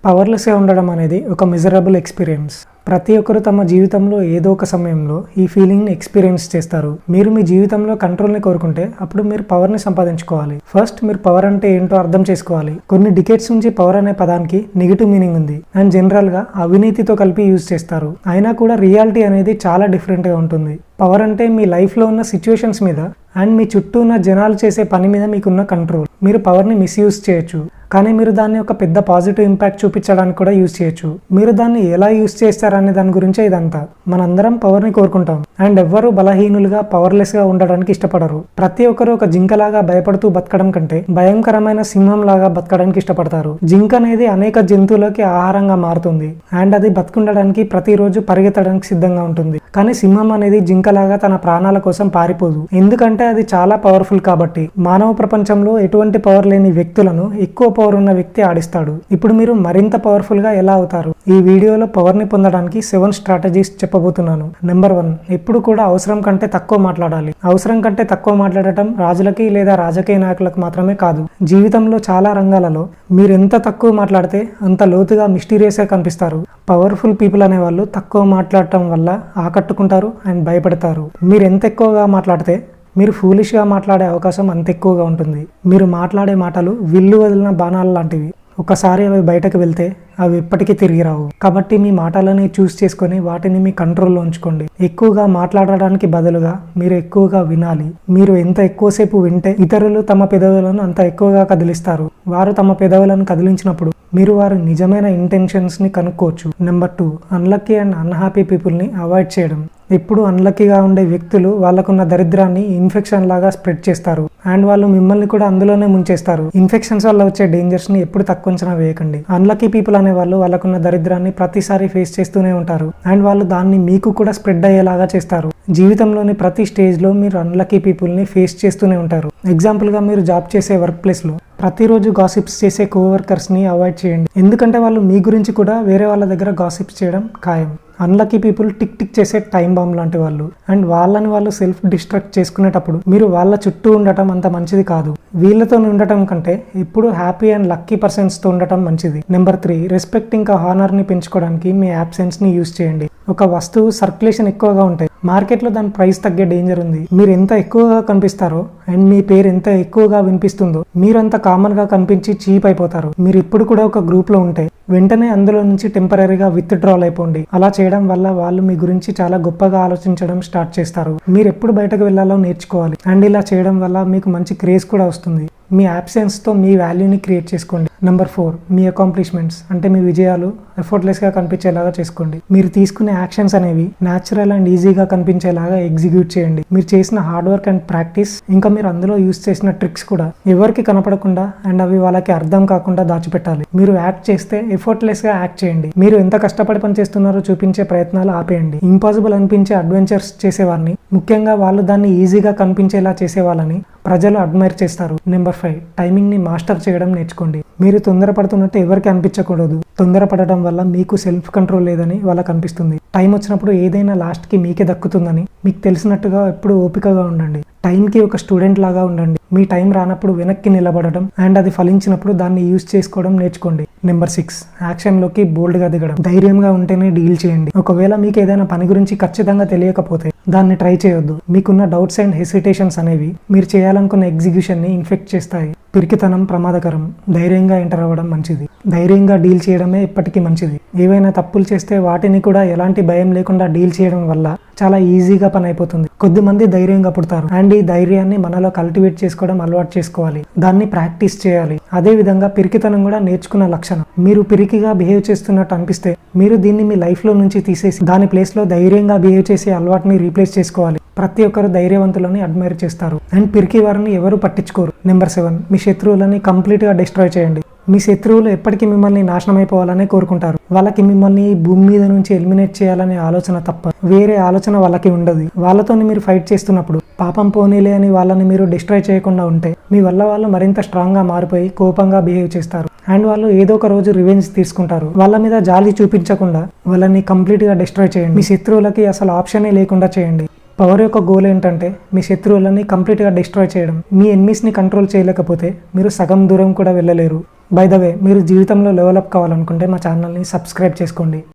పవర్లెస్గా ఉండడం అనేది ఒక మిజరబుల్ ఎక్స్పీరియన్స్. ప్రతి ఒక్కరు తమ జీవితంలో ఏదో ఒక సమయంలో ఈ ఫీలింగ్ని ఎక్స్పీరియన్స్ చేస్తారు. మీరు మీ జీవితంలో కంట్రోల్ని కోరుకుంటే అప్పుడు మీరు పవర్ని సంపాదించుకోవాలి. ఫస్ట్ మీరు పవర్ అంటే ఏంటో అర్థం చేసుకోవాలి. కొన్ని డికేట్స్ నుంచి పవర్ అనే పదానికి నెగిటివ్ మీనింగ్ ఉంది అండ్ జనరల్గా అవినీతితో కలిపి యూజ్ చేస్తారు. అయినా కూడా రియాలిటీ అనేది చాలా డిఫరెంట్గా ఉంటుంది. పవర్ అంటే మీ లైఫ్లో ఉన్న సిచ్యువేషన్స్ మీద అండ్ మీ చుట్టూ ఉన్న జనాలు చేసే పని మీద మీకున్న కంట్రోల్. మీరు పవర్ని మిస్యూజ్ చేయొచ్చు, కానీ మీరు దాన్ని ఒక పెద్ద పాజిటివ్ ఇంపాక్ట్ చూపించడానికి కూడా యూజ్ చేయొచ్చు. మీరు దాన్ని ఎలా యూజ్ చేస్తారనే దాని గురించే ఇదంతా. మనందరం పవర్ని కోరుకుంటాం అండ్ ఎవ్వరూ బలహీనులుగా పవర్లెస్గా ఉండడానికి ఇష్టపడరు. ప్రతి ఒక్కరు ఒక జింకలాగా భయపడుతూ బతకడం కంటే భయంకరమైన సింహం లాగా బతకడానికి ఇష్టపడతారు. జింక అనేది అనేక జంతువులకి ఆహారంగా మారుతుంది అండ్ అది బతుకుండడానికి ప్రతిరోజు పరిగెత్తడానికి సిద్ధంగా ఉంటుంది. కానీ సింహం అనేది జింకలాగా తన ప్రాణాల కోసం పారిపోదు, ఎందుకంటే అది చాలా పవర్ఫుల్ కాబట్టి. మానవ ప్రపంచంలో ఎటువంటి పవర్ లేని వ్యక్తులను ఎక్కువ పవర్ ఉన్న వ్యక్తి ఆడిస్తాడు. ఇప్పుడు మీరు మరింత పవర్ఫుల్ గా ఎలా అవుతారు? ఈ వీడియోలో పవర్ ని పొందడానికి 7 స్ట్రాటజీస్ చెప్పబోతున్నాను. నెంబర్ 1, ఎప్పుడు కూడా అవసరం కంటే తక్కువ మాట్లాడాలి. అవసరం కంటే తక్కువ మాట్లాడటం రాజులకి లేదా రాజకీయ నాయకులకు మాత్రమే కాదు, జీవితంలో చాలా రంగాలలో మీరు ఎంత తక్కువ మాట్లాడితే అంత లోతుగా మిస్టీరియస్ గా కనిపిస్తారు. పవర్ఫుల్ పీపుల్ అనే వాళ్ళు తక్కువ మాట్లాడటం వల్ల ఆకట్టుకుంటారు అండ్ భయపడతారు. మీరు ఎంత ఎక్కువగా మాట్లాడితే మీరు ఫూలిష్గా మాట్లాడే అవకాశం అంత ఎక్కువగా ఉంటుంది. మీరు మాట్లాడే మాటలు విల్లు వదిలిన బాణాలు లాంటివి. ఒకసారి అవి బయటకు వెళ్తే అవి ఎప్పటికీ తిరిగి రావు. కాబట్టి మీ మాటలని చూస్ చేసుకొని వాటిని మీ కంట్రోల్లో ఉంచుకోండి. ఎక్కువగా మాట్లాడడానికి బదులుగా మీరు ఎక్కువగా వినాలి. మీరు ఎంత ఎక్కువసేపు వింటే ఇతరులు తమ పెదవులను అంత ఎక్కువగా కదిలిస్తారు. వారు తమ పెదవులను కదిలించినప్పుడు మీరు వారి నిజమైన ఇంటెన్షన్స్ని కనుక్కోవచ్చు. నెంబర్ 2, అన్లక్కీ అండ్ అన్హ్యాపీ పీపుల్ని అవాయిడ్ చేయడం. ఎప్పుడు అన్లక్కీగా ఉండే వ్యక్తులు వాళ్ళకున్న దరిద్రాన్ని ఇన్ఫెక్షన్ లాగా స్ప్రెడ్ చేస్తారు అండ్ వాళ్ళు మిమ్మల్ని కూడా అందులోనే ముంచేస్తారు. ఇన్ఫెక్షన్స్ వల్ల వచ్చే డేంజర్స్ ని ఎప్పుడు తక్కువ అంచనా వేయకండి. అన్లక్కీ పీపుల్ అనే వాళ్ళు వాళ్ళకున్న దరిద్రాన్ని ప్రతిసారి ఫేస్ చేస్తూనే ఉంటారు అండ్ వాళ్ళు దాన్ని మీకు కూడా స్ప్రెడ్ అయ్యేలాగా చేస్తారు. జీవితంలోని ప్రతి స్టేజ్ లో మీరు అన్లక్కీ పీపుల్ ని ఫేస్ చేస్తూనే ఉంటారు. ఎగ్జాంపుల్ గా మీరు జాబ్ చేసే వర్క్ ప్లేస్ లో ప్రతిరోజు గాసిప్స్ చేసే కోవర్కర్స్ ని అవాయిడ్ చేయండి, ఎందుకంటే వాళ్ళు మీ గురించి కూడా వేరే వాళ్ళ దగ్గర గాసిప్స్ చేయడం ఖాయం. అన్లక్కీ పీపుల్ టిక్ టిక్ చేసే టైం బాంబ్ లాంటి వాళ్ళు అండ్ వాళ్ళని వాళ్ళు సెల్ఫ్ డిస్ట్రాక్ట్ చేసుకునేటప్పుడు మీరు వాళ్ళ చుట్టూ ఉండటం అంత మంచిది కాదు. వీళ్ళతో ఉండటం కంటే ఎప్పుడు హ్యాపీ అండ్ లక్కీ పర్సన్స్ తో ఉండటం మంచిది. నెంబర్ 3, రెస్పెక్ట్ ఇంకా హానర్ ని పెంచుకోవడానికి మీ యాబ్సెన్స్ ని యూజ్ చేయండి. ఒక వస్తువు సర్క్యులేషన్ ఎక్కువగా ఉంటాయి, మార్కెట్లో దాని ప్రైస్ తగ్గే డేంజర్ ఉంది. మీరు ఎంత ఎక్కువగా కనిపిస్తారో అండ్ మీ పేరు ఎంత ఎక్కువగా వినిపిస్తుందో మీరు అంత కామన్ గా కనిపించి చీప్ అయిపోతారు. మీరు ఇప్పుడు కూడా ఒక గ్రూప్ లో ఉంటే వెంటనే అందులో నుంచి టెంపరీగా విత్డ్రాల్ అయిపోండి. అలా చేయడం వల్ల వాళ్ళు మీ గురించి చాలా గొప్పగా ఆలోచించడం స్టార్ట్ చేస్తారు. మీరు ఎప్పుడు బయటకు వెళ్లాలో నేర్చుకోవాలి అండ్ ఇలా చేయడం వల్ల మీకు మంచి క్రేజ్ కూడా వస్తుంది. మీ యాబ్సెన్స్ తో మీ వాల్యూని క్రియేట్ చేసుకోండి. నెంబర్ 4, మీ అకాంప్లిష్మెంట్స్ అంటే మీ విజయాలు ఎఫర్ట్లెస్ గా కనిపించేలాగా చేసుకోండి. మీరు తీసుకునే యాక్షన్స్ అనేవి న్యాచురల్ అండ్ ఈజీగా కనిపించేలాగా ఎగ్జిక్యూట్ చేయండి. మీరు చేసిన హార్డ్ వర్క్ అండ్ ప్రాక్టీస్ ఇంకా మీరు అందులో యూజ్ చేసిన ట్రిక్స్ కూడా ఎవరికి కనపడకుండా అండ్ అవి వాళ్ళకి అర్థం కాకుండా దాచిపెట్టాలి. మీరు యాక్ట్ చేస్తే ఎఫర్ట్లెస్ గా యాక్ట్ చేయండి. మీరు ఎంత కష్టపడి పని చేస్తున్నారో చూపించే ప్రయత్నాలు ఆపేయండి. ఇంపాసిబుల్ అనిపించే అడ్వెంచర్స్ చేసేవారిని, ముఖ్యంగా వాళ్ళు దాన్ని ఈజీగా కనిపించేలా చేసే వాళ్ళని ప్రజలు అడ్మైర్ చేస్తారు. నెంబర్ 5, టైమింగ్ ని మాస్టర్ చేయడం నేర్చుకోండి. మీరు తొందరపడుతున్నట్టు ఎవరికి అనిపించకూడదు. తొందరపడటం వల్ల మీకు సెల్ఫ్ కంట్రోల్ లేదని వాళ్ళకి అనిపిస్తుంది. టైం వచ్చినప్పుడు ఏదైనా లాస్ట్ కి మీకే దక్కుతుందని మీకు తెలిసినట్టుగా ఎప్పుడు ఓపికగా ఉండండి. టైంకి ఒక స్టూడెంట్ లాగా ఉండండి. మీ టైం రానప్పుడు వెనక్కి నిలబడడం అండ్ అది ఫలించినప్పుడు దాన్ని యూజ్ చేసుకోవడం నేర్చుకోండి. నెంబర్ 6, యాక్షన్లోకి బోల్డ్గా దిగడం. ధైర్యంగా ఉంటేనే డీల్ చేయండి. ఒకవేళ మీకు ఏదైనా పని గురించి ఖచ్చితంగా తెలియకపోతే దాన్ని ట్రై చేయొద్దు. మీకున్న డౌట్స్ అండ్ హెసిటేషన్స్ అనేవి మీరు చేయాలనుకున్న ఎగ్జిక్యూషన్ని ఇన్ఫెక్ట్ చేస్తాయి. పిరికితనం ప్రమాదకరం. ధైర్యంగా ఎంటర్ అవ్వడం మంచిది. ధైర్యంగా డీల్ చేయడమే ఎప్పటికీ మంచిది. ఏవైనా తప్పులు చేస్తే వాటిని కూడా ఎలాంటి భయం లేకుండా డీల్ చేయడం వల్ల చాలా ఈజీగా పని అయిపోతుంది. కొద్దిమంది ధైర్యంగా పుడతారు అండ్ ఈ ధైర్యాన్ని మనలో కల్టివేట్ చేసుకోవడం అలవాటు చేసుకోవాలి. దాన్ని ప్రాక్టీస్ చేయాలి. అదే విధంగా పిరికితనం కూడా నేర్చుకున్న లక్షణం. మీరు పిరికిగా బిహేవ్ చేస్తున్నట్టు అనిపిస్తే మీరు దీన్ని మీ లైఫ్ లో నుంచి తీసేసి దాని ప్లేస్ లో ధైర్యంగా బిహేవ్ చేసే అలవాటుని రీప్లేస్ చేసుకోవాలి. ప్రతి ఒక్కరు ధైర్యవంతులని అడ్మైర్ చేస్తారు అండ్ పిరికి వారిని ఎవరు పట్టించుకోరు. నెంబర్ 7, మీ శత్రువులని కంప్లీట్ గా డిస్ట్రాయ్ చేయండి. మీ శత్రువులు ఎప్పటికీ మిమ్మల్ని నాశనం అయిపోవాలనే కోరుకుంటారు. వాళ్ళకి మిమ్మల్ని భూమి మీద నుంచి ఎలిమినేట్ చేయాలనే ఆలోచన తప్ప వేరే ఆలోచన వాళ్ళకి ఉండదు. వాళ్ళతో మీరు ఫైట్ చేస్తున్నప్పుడు పాపం పోనీలే అని వాళ్ళని మీరు డిస్ట్రాయ్ చేయకుండా ఉంటే మీ వల్ల వాళ్ళు మరింత స్ట్రాంగ్ గా మారిపోయి కోపంగా బిహేవ్ చేస్తారు అండ్ వాళ్ళు ఏదో ఒక రోజు రివెంజ్ తీసుకుంటారు. వాళ్ళ మీద జాలి చూపించకుండా వాళ్ళని కంప్లీట్ గా డిస్ట్రాయ్ చేయండి. మీ శత్రువులకి అసలు ఆప్షనే లేకుండా చేయండి. పవర్ యొక్క గోల్ ఏంటంటే మీ శత్రువులని కంప్లీట్గా డిస్ట్రాయ్ చేయడం. మీ ఎనిమీస్ని కంట్రోల్ చేయలేకపోతే మీరు సగం దూరం కూడా వెళ్ళలేరు. బై ద వే, మీరు జీవితంలో లెవెలప్ కావాలనుకుంటే మా ఛానల్ని సబ్స్క్రైబ్ చేసుకోండి.